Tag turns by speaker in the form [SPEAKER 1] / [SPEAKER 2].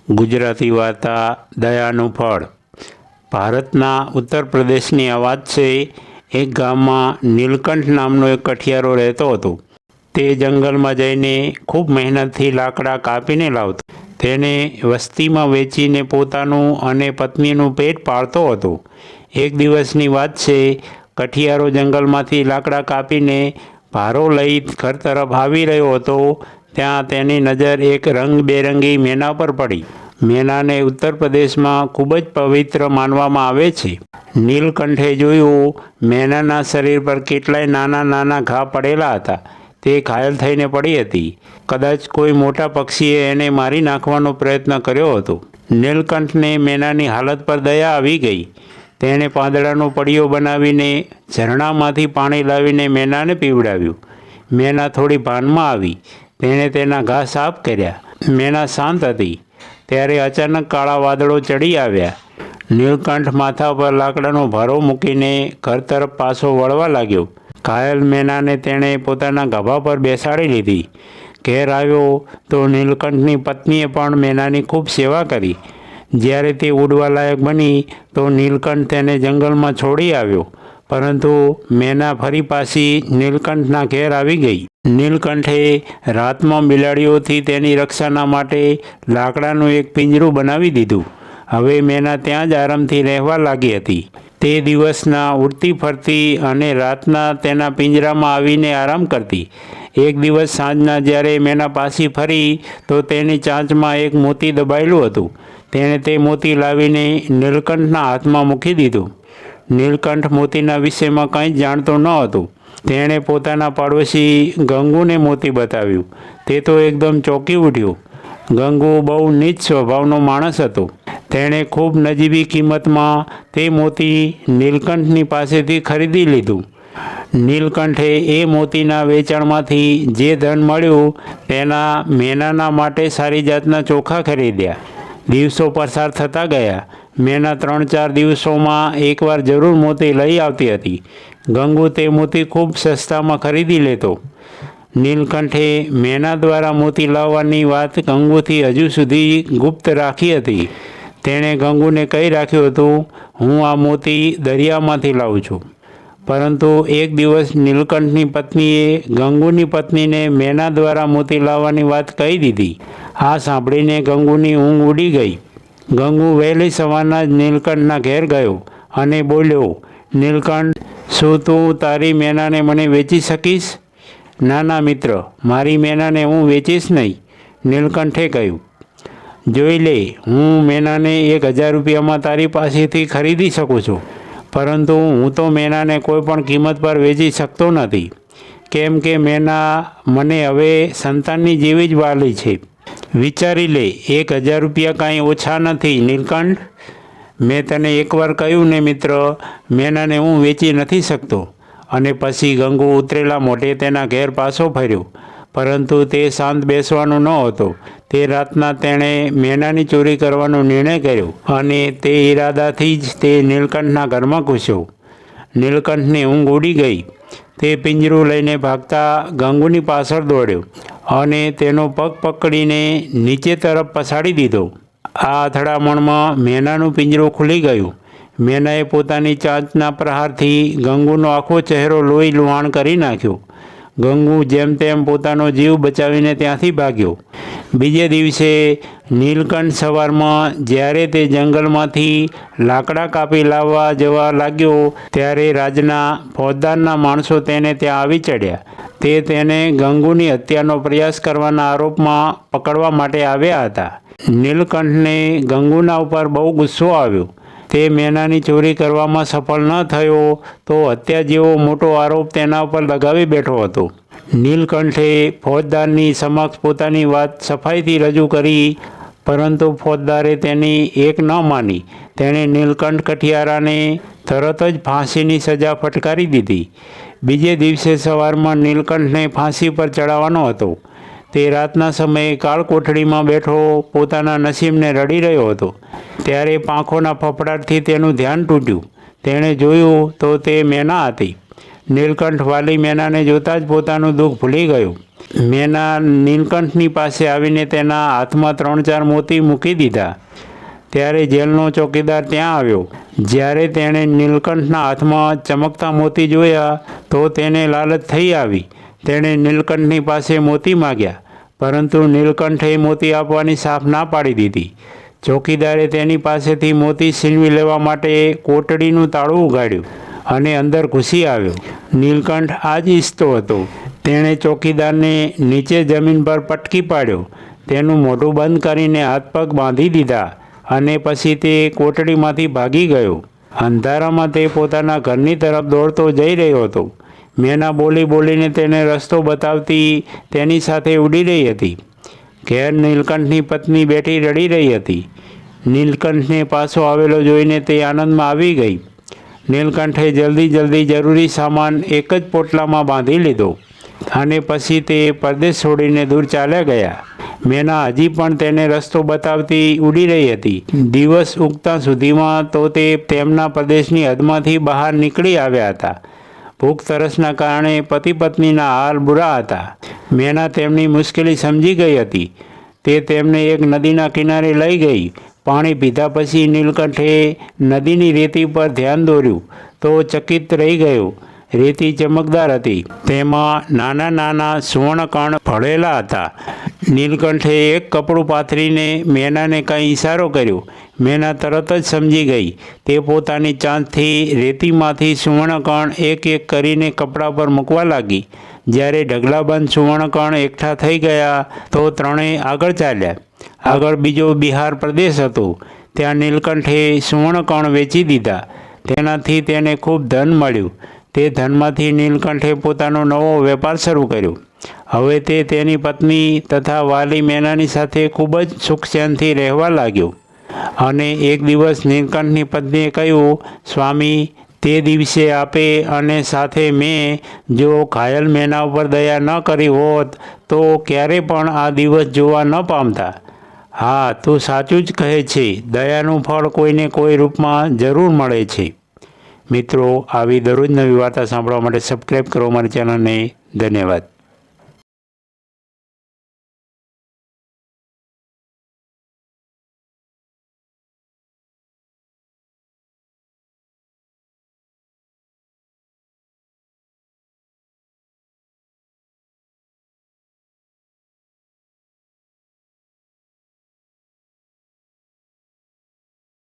[SPEAKER 1] ગુજરાતી વાર્તા દયાનું ફળ। ભારતના ઉત્તર પ્રદેશની આ વાત છે। એક ગામમાં નીલકંઠ નામનો એક કઠિયારો રહેતો હતો। તે જંગલમાં જઈને ખૂબ મહેનતથી લાકડા કાપીને લાવતો। તેને વસ્તીમાં વેચીને પોતાનું અને પત્નીનું પેટ પાળતો હતો। એક દિવસની વાત છે, કઠિયારો જંગલમાંથી લાકડા કાપીને ભારો લઈ ઘર તરફ આવી રહ્યો હતો। ત્યાં તેની નજર એક રંગબેરંગી મેના પર પડી। મેનાને ઉત્તર પ્રદેશમાં ખૂબ જ પવિત્ર માનવામાં આવે છે। નીલકંઠે જોયું, મેનાના શરીર પર કેટલાય નાના નાના ઘા પડેલા હતા। તે ઘાયલ થઈને પડી હતી। કદાચ કોઈ મોટા પક્ષીએ એને મારી નાખવાનો પ્રયત્ન કર્યો હતો। નીલકંઠને મેનાની હાલત પર દયા આવી ગઈ। તેણે પાંદડાનો પડિયો બનાવીને ઝરણામાંથી પાણી લાવીને મેનાને પીવડાવ્યું। મેના થોડી ભાનમાં આવી। તેણે તેના ઘા સાફ કર્યા। મેના શાંત હતી। ત્યારે અચાનક કાળા વાદળો ચડી આવ્યા। નીલકંઠ માથા પર લાકડાનો ભારો મૂકીને ઘર તરફ પાછો વળવા લાગ્યો। ઘાયલ મેનાને તેણે પોતાના ગભા પર બેસાડી લીધી। ઘેર આવ્યો તો નીલકંઠની પત્નીએ પણ મેનાની ખૂબ સેવા કરી। જ્યારે તે ઉડવા લાયક બની તો નીલકંઠ તેને જંગલમાં છોડી આવ્યો, પરંતુ મેના ફરી પાછી નીલકંઠના ઘેર આવી ગઈ। નીલકંઠે રાતમાં બિલાડીઓથી તેની રક્ષાના માટે લાકડાનું એક પિંજરું બનાવી દીધું। હવે મેના ત્યાં જ આરામથી રહેવા લાગી હતી। તે દિવસના ઉડતી ફરતી અને રાતના તેના પિંજરામાં આવીને આરામ કરતી। એક દિવસ સાંજના જ્યારે મેના પાછી ફરી તો તેની ચાંચમાં એક મોતી દબાયેલું હતું। તેણે તે મોતી લાવીને નીલકંઠના હાથમાં મૂકી દીધું। નીલકંઠ મોતીના વિષયમાં કંઈ જ જાણતો ન હતો। તેણે પોતાના પાડોશી ગંગુને મોતી બતાવ્યું। તે તો એકદમ ચોંકી ઉઠ્યો। ગંગુ બહુ નીચ સ્વભાવનો માણસ હતો। તેણે ખૂબ નજીવી કિંમતમાં તે મોતી નીલકંઠની પાસેથી ખરીદી લીધું। નીલકંઠે એ મોતીના વેચાણમાંથી જે ધન મળ્યું તેના મેનાના માટે સારી જાતના ચોખા ખરીદ્યા। દિવસો પસાર થતા ગયા। મેના 3-4 દિવસોમાં એકવાર જરૂર મોતી લઈ આવતી હતી। ગંગુ તે મોતી ખૂબ સસ્તામાં ખરીદી લેતો। નીલકંઠે મેના દ્વારા મોતી લાવવાની વાત ગંગુથી હજુ સુધી ગુપ્ત રાખી હતી। તેણે ગંગુને કહી રાખ્યું હતું, હું આ મોતી દરિયામાંથી લાવું છું। પરંતુ એક દિવસ નીલકંઠની પત્નીએ ગંગુની પત્નીને મેના દ્વારા મોતી લાવવાની વાત કહી દીધી। આ સાંભળીને ગંગુની ઊંઘ ઉડી ગઈ। ગંગુ વહેલી સવારના જ નીલકંઠના ઘેર ગયો અને બોલ્યો, નીલકંઠ, શું તું તારી મેનાને મને વેચી શકીશ? ના ના મિત્ર, મારી મેનાને હું વેચીશ નહીં, નીલકંઠે કહ્યું। જોઈ લે, હું મેનાને 1000 રૂપિયામાં તારી પાસેથી ખરીદી શકું છું, પરંતુ હું તો મેનાને કોઈ પણ કિંમત પર વેચી શકતો નથી, કેમ કે મેના મને હવે સંતાનની જેવી જ વાલી છે। વિચારી લે, 1000 રૂપિયા કાંઈ ઓછા નથી નીલકંઠ। મેં તને એકવાર કહ્યું ને મિત્ર, મેનાને હું વેચી નથી શકતો। અને પછી ગંગુ ઉતરેલા મોઢે તેના ઘેર પાછો ફર્યો, પરંતુ તે શાંત બેસવાનો ન હતો। તે રાતના તેણે મેનાની ચોરી કરવાનો નિર્ણય કર્યો અને તે ઈરાદાથી જ તે નીલકંઠના ઘરમાં ઘૂસ્યો। નીલકંઠની ઊંઘ ઉડી ગઈ। તે પિંજરું લઈને ભાગતા ગંગુની પાછળ દોડ્યો અને તેનો પગ પકડીને નીચે તરફ પછાડી દીધો। આ અથડામણમાં મેનાનું પિંજરું ખુલી ગયું। મેનાએ પોતાની ચાંચના પ્રહારથી ગંગુનો આખો ચહેરો લોહી લુહાણ કરી નાખ્યો। ગંગુ જેમ તેમ પોતાનો જીવ બચાવીને ત્યાંથી ભાગ્યો। બીજે દિવસે નીલકંઠ સવારમાં જ્યારે તે જંગલમાંથી લાકડા કાપી લાવવા જવા લાગ્યો ત્યારે રાજના ફોજદારના માણસો તેને ત્યાં આવી ચડ્યા। તે તેને ગંગુની હત્યાનો પ્રયાસ કરવાના આરોપમાં પકડવા માટે આવ્યા હતા। નીલકંઠને ગંગુના ઉપર બહુ ગુસ્સો આવ્યો। તે મેનાની ચોરી કરવામાં સફળ ન થયો તો હત્યા જેવો મોટો આરોપ તેના ઉપર લગાવી બેઠો હતો। નીલકંઠે ફોજદારની સમક્ષ પોતાની વાત સફાઈથી રજૂ કરી, પરંતુ ફોજદારે તેની એક ન માની। તેણે નીલકંઠ કઠિયારાને તરત જ ફાંસીની સજા ફટકારી દીધી। બીજે દિવસે સવારમાં નીલકંઠને ફાંસી પર ચડાવવાનો હતો। તે રાતના સમયે કાળ કોઠડીમાં બેઠો પોતાના નસીબને રડી રહ્યો હતો। ત્યારે પાંખોના ફફડાટથી તેનું ધ્યાન તૂટ્યું। તેણે જોયું તો તે મેના હતી। નીલકંઠ વાલી મેનાને જોતાં જ પોતાનું દુઃખ ભૂલી ગયો। મેના નીલકંઠની પાસે આવીને તેના હાથમાં 3-4 મોતી મૂકી દીધા. ત્યારે જેલનો ચોકીદાર ત્યાં આવ્યો. જ્યારે તેણે નીલકંઠના હાથમાં ચમકતા મોતી જોયા તો તેને લાલચ થઈ આવી. તેણે નીલકંઠની પાસે મોતી માગ્યા, પરંતુ નીલકંઠે મોતી આપવાની સાફ ના પાડી દીધી. ચોકીદારે તેની પાસેથી મોતી છીનવી લેવા માટે કોટડીનું તાળું ઉગાડ્યું અને અંદર ઘૂસી આવ્યો. નીલકંઠ આ જ ઈચ્છતો હતો. તેણે ચોકીદારને નીચે જમીન પર પટકી પાડ્યો, તેનું મોઢું બંધ કરીને હાથ પગ બાંધી દીધા અને પછી તે કોટડીમાંથી ભાગી ગયો. અંધારામાં તે પોતાના ઘરની તરફ દોડતો જઈ રહ્યો હતો. મેના બોલી બોલીને તેને રસ્તો બતાવતી તેની સાથે ઉડી રહી હતી. ઘેર નીલકંઠની પત્ની બેઠી રડી રહી હતી. નીલકંઠને પાછો આવેલો જોઈને તે આનંદમાં આવી ગઈ. નીલકંઠે જલ્દી જરૂરી સામાન એક જ પોટલામાં બાંધી લીધો અને પછી તે પરદેશ છોડીને દૂર ચાલ્યા ગયા. મેના હજી પણ તેને રસ્તો બતાવતી ઉડી રહી હતી. દિવસ ઉગતા સુધીમાં તો તે તેમના પ્રદેશની હદમાંથી બહાર નીકળી આવ્યા હતા. ભૂખ તરસના કારણે પતિ પત્નીના હાલ બુરા હતા. મેના તેમની મુશ્કેલી સમજી ગઈ હતી. તે તેમને એક નદીના કિનારે લઈ ગઈ. પાણી પીધા પછી નીલકંઠે નદીની રેતી પર ધ્યાન દોર્યું તો ચકિત રહી ગયો. રેતી ચમકદાર હતી, તેમાં નાના નાના સુવર્ણકણ ભળેલા હતા. નીલકંઠે એક કપડું પાથરીને મેનાને કંઈ ઈશારો કર્યો. મેના તરત જ સમજી ગઈ. તે પોતાની ચાંચથી રેતીમાંથી સુવર્ણકણ એક એક કરીને કપડા પર મૂકવા લાગી. જ્યારે ઢગલાબંધ સુવર્ણકણ એકઠા થઈ ગયા તો ત્રણેય આગળ ચાલ્યા. આગળ બીજો બિહાર પ્રદેશ હતો. ત્યાં નીલકંઠે સુવર્ણકણ વેચી દીધા. તેનાથી તેને ખૂબ ધન મળ્યું. તે ધનમાંથી નીલકંઠે પોતાનો નવો વેપાર શરૂ કર્યો. હવે તે તેની પત્ની તથા વાલી મેનાની સાથે ખૂબ જ સુખ ચેનથી રહેવા લાગ્યો. અને એક દિવસ નીલકંઠની પત્નીએ કહ્યું, સ્વામી, તે દિવસે આપે અને સાથે મેં જો ઘાયલ મેના ઉપર દયા ન કરી હોત તો ક્યારે પણ આ દિવસ જોવા ન પામતા. હા, તું સાચું જ કહે છે. દયાનું ફળ કોઈને કોઈ રૂપમાં જરૂર મળે છે. મિત્રો, આવી દરરોજ નવી વાર્તા સાંભળવા માટે સબસ્ક્રાઈબ કરો મારી ચેનલને. ધન્યવાદ.